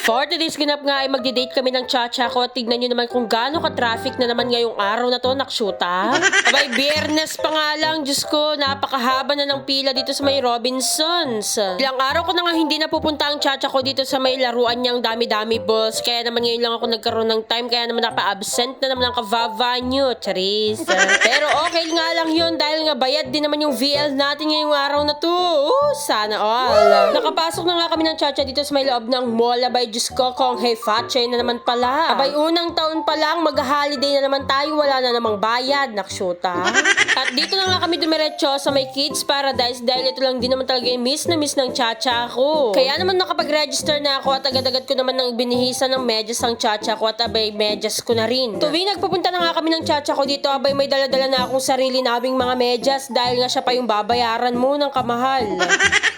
For today's ganap nga ay magdi-date kami ng chacha ko at tignan nyo naman kung gaano ka-traffic na naman ngayong araw na to, nakshuta. Abay, biyernes pa nga lang, Diyos ko, napakahaba na ng pila dito sa may Robinsons. Ilang araw ko na nga hindi napupunta ang chacha ko dito sa may laruan niyang dami-dami balls, kaya naman ngayon lang ako nagkaroon ng time, kaya naman napa-absent na naman ang kavava nyo, charis. Pero okay nga lang yun dahil nga bayad din naman yung VL natin ngayong araw na to. Sana all. Nakapasok na nga kami ng chacha dito sa may loob ng mall. Abay, Diyos ko, kung hey fatche na naman pala. Abay, unang taon pa lang, mag-holiday na naman tayo, wala na namang bayad, nakshuta. At dito na nga kami dumiretso sa may Kids Paradise dahil ito lang din naman talaga yung miss na miss ng chacha ko. Kaya naman nakapag-register na ako at agad-agad ko naman nang binihisan ng medyas ang chacha ko at abay, medyas ko na rin. Tuwing nagpupunta na nga kami ng chacha ko dito, abay, may dala-dala na akong sarili naming mga medyas dahil nga siya pa yung babayaran mo ng kamahal.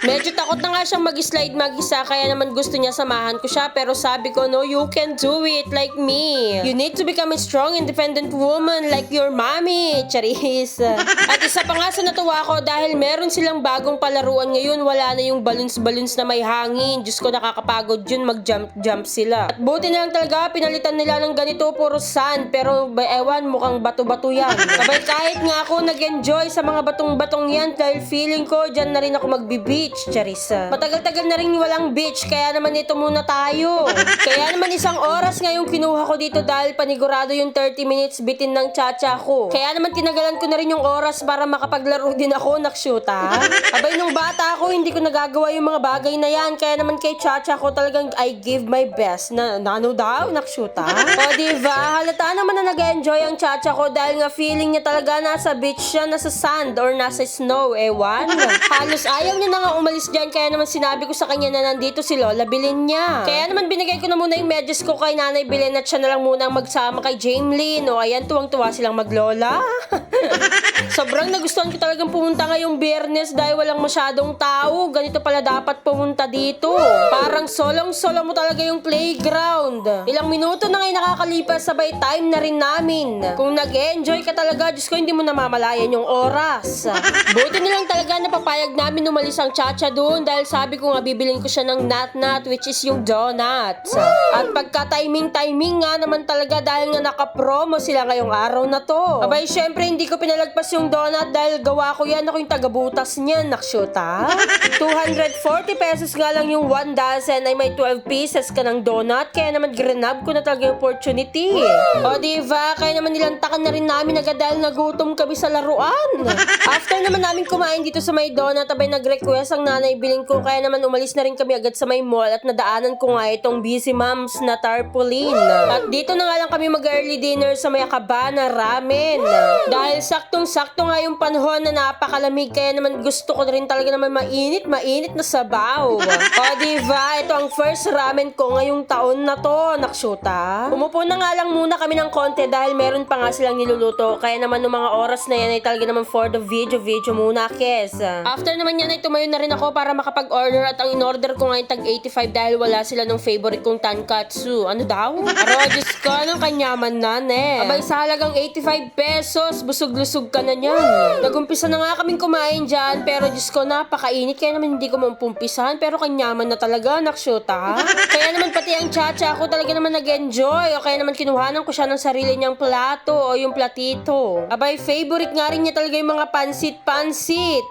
Medyo takot na nga siyang mag-slide mag-isa, kaya naman gusto niya samahan ko siya, pero sabi ko, no, you can do it like me. You need to become a strong, independent woman like your mommy. Charis. At isa pa nga sa natuwa ko dahil meron silang bagong palaruan ngayon, wala na yung balloons na may hangin. Diyos ko, nakakapagod yun, mag-jump sila. At buti na lang talaga, pinalitan nila ng ganito, puro sand, pero ewan, mukhang bato-bato yan. Sabay kahit nga ako nag-enjoy sa mga batong-batong yan dahil feeling ko, dyan na rin ako magbi-beach, Charis. Matagal-tagal na rin walang beach, kaya naman ito muna tayo. Kaya naman isang oras ngayong kinuha ko dito dahil panigurado yung 30 minutes bitin ng chacha ko. Kaya naman tinagalan ko na rin yung oras para makapaglaro din ako, nakshuta. Abay, nung bata ako, hindi ko nagagawa yung mga bagay na yan. Kaya naman kay chacha ko talagang I give my best. Nano daw, nakshuta. O diba, halata naman na nag-enjoy ang chacha ko dahil nga feeling niya talaga nasa beach siya, nasa sand or nasa snow, ewan. Halos ayaw niya na nga umalis dyan, kaya naman sinabi ko sa kanya na nandito si Lola Bilin niya. Kaya naman binigay ko na muna yung medyas ko kay Nanay Bilin at siya na lang muna ang magsama kay Jamelyn. O ayan, tuwang-tuwa silang maglola. Sobrang nagustuhan ko talagang pumunta ngayong Biyernes dahil walang masyadong tao. Ganito pala dapat pumunta dito. Parang solong-solo mo talaga yung playground. Ilang minuto na ngayon nakakalipas, sabay time na rin namin. Kung nag-enjoy ka talaga, Diyos ko, hindi mo namamalayan yung oras. Buti nilang talaga napapayag namin umalis ang chacha doon dahil sabi ko nga bibilin ko siya ng nat-nat, which is yung donuts. At pagka-timing nga naman talaga dahil nga naka-promo sila ngayong araw na to. Abay, syempre hindi ko pinalagpas yung donut dahil gawa ko yan, ako yung tagabutas niyan, nakshuta. 240 pesos nga lang yung 1 dozen ay may 12 pieces ka ng donut, kaya naman grinab ko na talaga yung opportunity. O diba, kaya naman nilantakan na rin namin agad dahil nagutom kami sa laruan. After naman namin kumain dito sa may donut, abay nag-request ang nanay bilin ko, kaya naman umalis na rin kami agad sa may mall at nadaanan ko nga itong Busy Moms na tarpaulin. At dito na nga lang kami mag-early dinner sa may Akabana Ramen. Dahil saktong-sakto nga yung panahon na napakalamig, kaya naman gusto ko rin talaga naman mainit na sabaw. O diba, ito ang first ramen ko ngayong taon na to, nakshuta. Umupo na nga lang muna kami ng konti dahil meron pa nga silang niluluto, kaya naman nung mga oras na yan ay talaga naman for the video muna, kes. After naman yan ay tumayo na rin ako para makapag-order at ang in-order ko nga yung tag 85 dahil wala sila nung favorite kong tankatsu. Ano daw? Aro, Diyos ko, anong kanyaman na, ne? Abay, sa halagang 85 pesos, busog-lusog ka na niyan. Nagumpisa na nga kaming kumain dyan, pero Diyos ko, napakainit, kaya naman hindi ko mampumpisahan, pero kanyaman na talaga, nakshuta. Kaya naman pati ang chacha ako talaga naman nag-enjoy, o kaya naman kinuhanan ko siya ng sarili niyang plato o yung platito. Abay, favorite nga rin niya talaga yung mga pansit.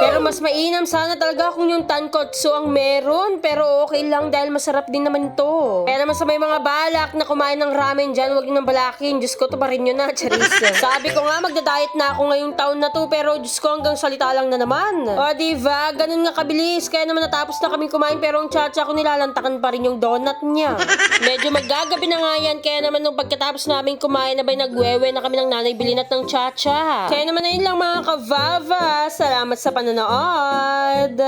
Pero mas mainam sana talaga kung yung tankotsu ang meron, pero okay lang dahil masarap din naman to. Kaya naman sa may mga balak na kumain ng ramen dyan, huwag nyo nang balakin. Diyos ko, tubarin nyo na, charis. Sabi ko nga, magda-diet na ako ngayong taon na to, pero Diyos ko, hanggang salita lang na naman. O diba, ganun nga kabilis. Kaya naman natapos na kaming kumain, pero ang chacha ko nilalantakan pa rin yung donut niya. Medyo maggagabi na nga yan, kaya naman nung pagkatapos namin kumain, abay nagwewe na kami ng nanay bilin at ng chacha. Kaya naman ayun lang mga kavava. Salamat sa panonood.